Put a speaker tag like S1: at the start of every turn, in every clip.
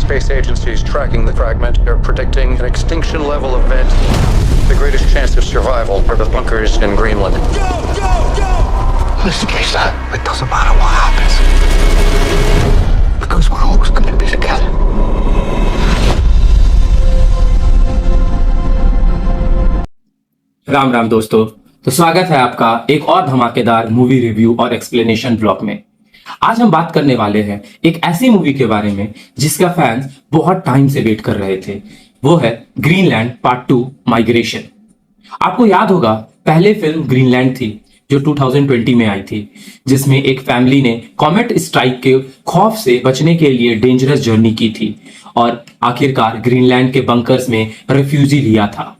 S1: space agencies tracking the fragment are predicting an extinction level event. The greatest chance of survival are the bunkers in Greenland.
S2: Listen, Lisa, it doesn't matter what happens. Because we're always going to be together.
S3: Ram Ram दोस्तों, तो स्वागत है आपका एक और धमाकेदार movie review और explanation blog में। आज हम बात करने वाले हैं एक ऐसी मूवी के बारे में जिसका फैंस बहुत टाइम से वेट कर रहे थे। वो है ग्रीनलैंड पार्ट 2 माइग्रेशन। आपको याद होगा, पहले फिल्म ग्रीनलैंड थी जो 2020 में आई थी, जिसमें एक फैमिली ने कॉमेट स्ट्राइक के खौफ से बचने के लिए डेंजरस जर्नी की थी और आखिरकार ग्रीनलैंड के बंकर्स में रेफ्यूजी लिया था।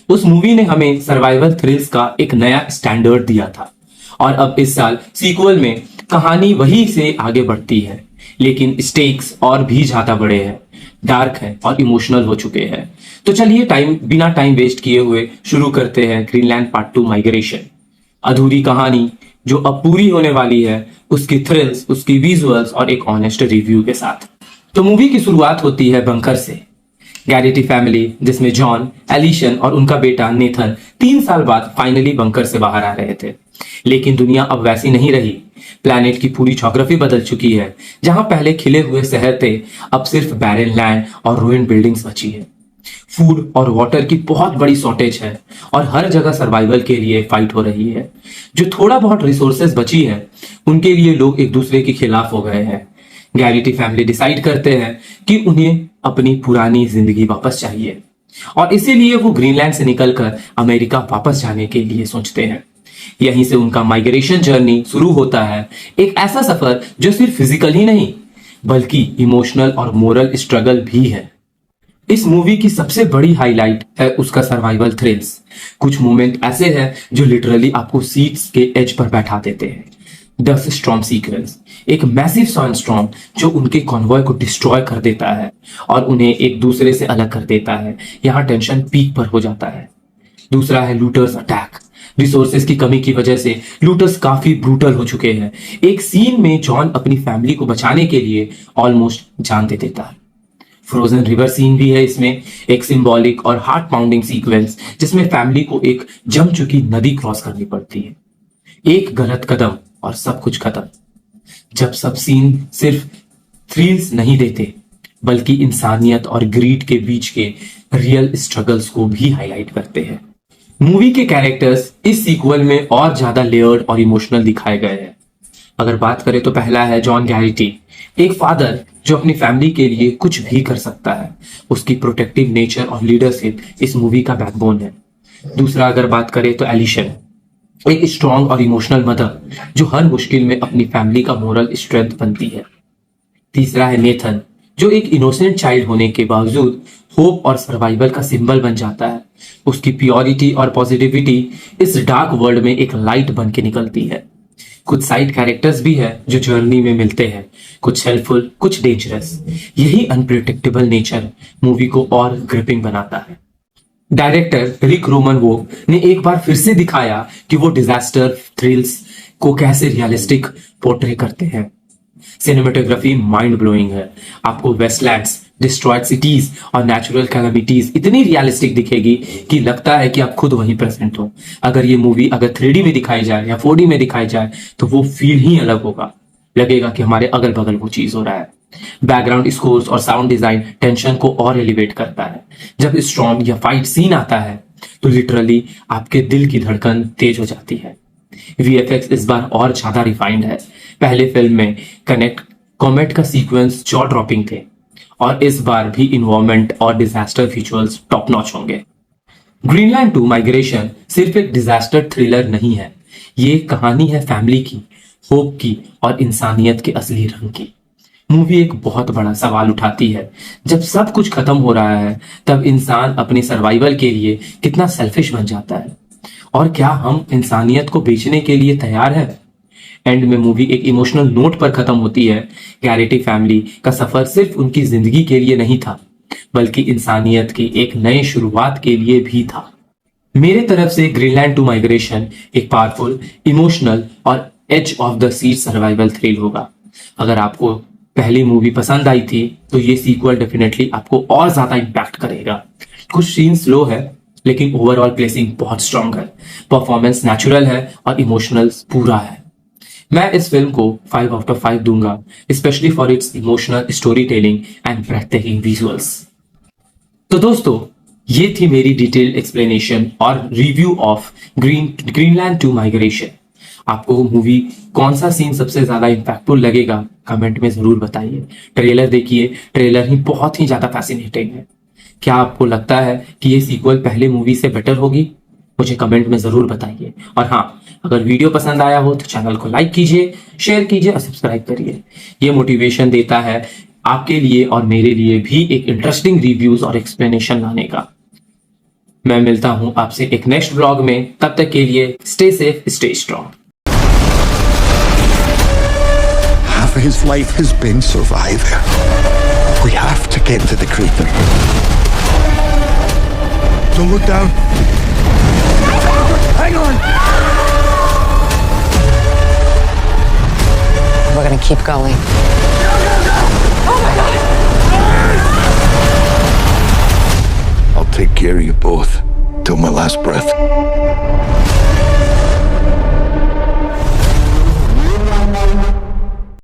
S3: उस मूवी ने हमें सर्वाइवल थ्रिल्स का एक नया स्टैंडर्ड दिया था और अब इस साल सीक्वल में कहानी वही से आगे बढ़ती है, लेकिन स्टेक्स और भी ज्यादा बड़े हैं, डार्क है और इमोशनल हो चुके हैं। तो चलिए बिना टाइम वेस्ट किए हुए शुरू करते हैं ग्रीनलैंड पार्ट 2 माइग्रेशन। अधूरी कहानी जो अब पूरी होने वाली है, उसकी थ्रिल्स, उसकी विजुअल्स और एक ऑनेस्ट रिव्यू के साथ। तो मूवी की शुरुआत होती है बंकर से। गैरिटी फैमिली, जिसमें जॉन, एलिशन और उनका बेटा नेथन 3 साल बाद फाइनली बंकर से बाहर आ रहे थे। लेकिन दुनिया अब वैसी नहीं रही। प्लैनेट की पूरी ज्योग्राफी बदल चुकी है। जहां पहले खिले हुए शहर थे, अब सिर्फ बैरन लैंड और रूइंड बिल्डिंग्स बची है। फूड और वाटर की बहुत बड़ी शॉर्टेज है और हर जगह सर्वाइवल के लिए फाइट हो रही है। जो थोड़ा बहुत रिसोर्सेज बची है, उनके लिए लोग एक दूसरे के खिलाफ हो गए हैं। गैरिटी फैमिली डिसाइड करते हैं कि उन्हें अपनी पुरानी जिंदगी वापस चाहिए और इसीलिए वो ग्रीनलैंड से निकलकर अमेरिका वापस जाने के लिए सोचते हैं। यहीं से उनका माइग्रेशन जर्नी शुरू होता है, एक ऐसा सफर जो सिर्फ फिजिकल ही नहीं बल्कि इमोशनल और मोरल स्ट्रगल भी है। इस मूवी की सबसे बड़ी हाईलाइट है उसका सर्वाइवल थ्रिल्स। कुछ मोमेंट ऐसे हैं जो लिटरली आपको सीट्स के एज पर बैठा देते हैं। डस्ट स्टॉर्म सीक्वेंस, एक मैसिव सनस्टॉर्म जो उनके कॉन्वॉय को डिस्ट्रॉय कर देता है और उन्हें एक दूसरे से अलग कर देता है। यहाँ टेंशन पीक पर हो जाता है। दूसरा है लूटर्स अटैक। रिसोर्सेज की कमी की वजह से लूटर्स काफी ब्रूटल हो चुके हैं। एक सीन में जॉन अपनी फैमिली को बचाने के लिए ऑलमोस्ट जान दे देता है। फ्रोजन रिवर सीन भी है इसमें, एक सिंबॉलिक और हार्ट पाउंडिंग सीक्वेंस जिसमें फैमिली को एक जम चुकी नदी क्रॉस करनी पड़ती है। एक गलत कदम और सब कुछ खत्म। जब सब सीन सिर्फ थ्रिल्स नहीं देते बल्कि इंसानियत और ग्रीड के बीच के रियल स्ट्रगल्स को भी हाईलाइट करते हैं। मूवी के कैरेक्टर्स इस सीक्वल में और ज्यादा लेयर्ड और इमोशनल दिखाए गए हैं। अगर बात करें तो पहला है जॉन गैरिटी, एक फादर जो अपनी फैमिली के लिए कुछ भी कर सकता है। उसकी प्रोटेक्टिव नेचर और लीडरशिप इस मूवी का बैकबोन है। दूसरा अगर बात करें तो एलिशन, एक स्ट्रॉन्ग और इमोशनल मदर जो हर मुश्किल में अपनी फैमिली का मोरल स्ट्रेंथ बनती है। तीसरा है नेथन, जो एक इनोसेंट चाइल्ड होने के बावजूद होप और सर्वाइवल का सिंबल बन जाता है। उसकी प्योरिटी और पॉजिटिविटी इस डार्क वर्ल्ड में एक लाइट बन के निकलती है। कुछ साइड कैरेक्टर्स भी है जो जर्नी में मिलते हैं, कुछ हेल्पफुल, कुछ डेंजरस। यही अनप्रिडिक्टेबल नेचर मूवी को और ग्रिपिंग बनाता है। डायरेक्टर रिक रोमन वोग ने एक बार फिर से दिखाया कि वो डिजास्टर थ्रिल्स को कैसे रियलिस्टिक पोर्ट्रे करते हैं। सिनेमेटोग्राफी माइंड ब्लोइंग है। आपको वेस्टलैंड्स, डिस्ट्रॉयड सिटीज और नेचुरल कैलामिटीज इतनी रियलिस्टिक दिखेगी कि लगता है कि आप खुद वहीं प्रेजेंट हो। अगर ये मूवी 3D में दिखाई जाए या 4D में दिखाई जाए तो वो फील ही अलग होगा। लगेगा कि हमारे अगल बगल वो चीज हो रहा है। बैकग्राउंड स्कोर्स और साउंड डिजाइन टेंशन को और एलिवेट करता है। जब स्टॉर्म या फाइट सीन आता है तो लिटरली आपके दिल की धड़कन तेज हो जाती है। वीएफएक्स इस बार और ज्यादा रिफाइंड है। पहले फिल्म में कॉमेट का सीक्वेंस जॉ ड्रॉपिंग थे और इस बार भी इन्वायरमेंट और डिजास्टर विजुअल्स टॉप नॉच होंगे। ग्रीनलैंड 2 माइग्रेशन सिर्फ एक डिजास्टर थ्रिलर नहीं है, ये एक कहानी है फैमिली की, होप की और इंसानियत के असली रंग की। मूवी एक बहुत बड़ा सवाल उठाती है, जब सब कुछ खत्म हो रहा है तब इंसान अपने सर्वाइवल के लिए कितना सेल्फिश बन जाता है और क्या हम इंसानियत को बेचने के लिए तैयार है। एंड में मूवी एक इमोशनल नोट पर खत्म होती है। गैरिटी फैमिली का सफर सिर्फ उनकी जिंदगी के लिए नहीं था बल्कि इंसानियत की एक नई शुरुआत के लिए भी था। मेरे तरफ से ग्रीनलैंड 2 माइग्रेशन एक पावरफुल, इमोशनल और edge of the seat survival thrill होगा। अगर आपको पहली मूवी पसंद आई थी तो ये सीक्वल डेफिनेटली आपको और ज्यादा इम्पैक्ट करेगा। कुछ सीन स्लो है लेकिन ओवरऑल प्लेसिंग बहुत स्ट्रांग है, परफॉर्मेंस नेचुरल है और इमोशनल पूरा है। मैं इस फिल्म को 5 आउट ऑफ 5 दूंगा, specially for its emotional story telling and ब्रेथटेकिंग visuals. तो दोस्तों, ये थी मेरी डिटेल्ड एक्सप्लेनेशन और रिव्यू ऑफ ग्रीनलैंड 2 माइग्रेशन। आपको मूवी कौन सा सीन सबसे ज्यादा इंपैक्टफुल लगेगा कमेंट में जरूर बताइए। ट्रेलर देखिए, ट्रेलर ही बहुत ही ज्यादा फैसिनेटिंग है। क्या आपको लगता है कि ये सीक्वल पहले मूवी से बेटर होगी? मुझे कमेंट में जरूर बताइए। और हाँ, अगर वीडियो पसंद आया हो तो चैनल को लाइक कीजिए, शेयर कीजिए और सब्सक्राइब करिए। ये मोटिवेशन देता है आपके लिए और मेरे लिए भी एक इंटरेस्टिंग रिव्यूज और एक्सप्लेनेशन लाने का। मैं मिलता हूं आपसे एक नेक्स्ट व्लॉग में, तब तक के लिए stay safe, stay strong.
S2: Half of his life has been surviving. We have to get to the creeper. Don't look down. Hang on!
S4: We're gonna keep going.
S2: I'll take care of you both till my last breath.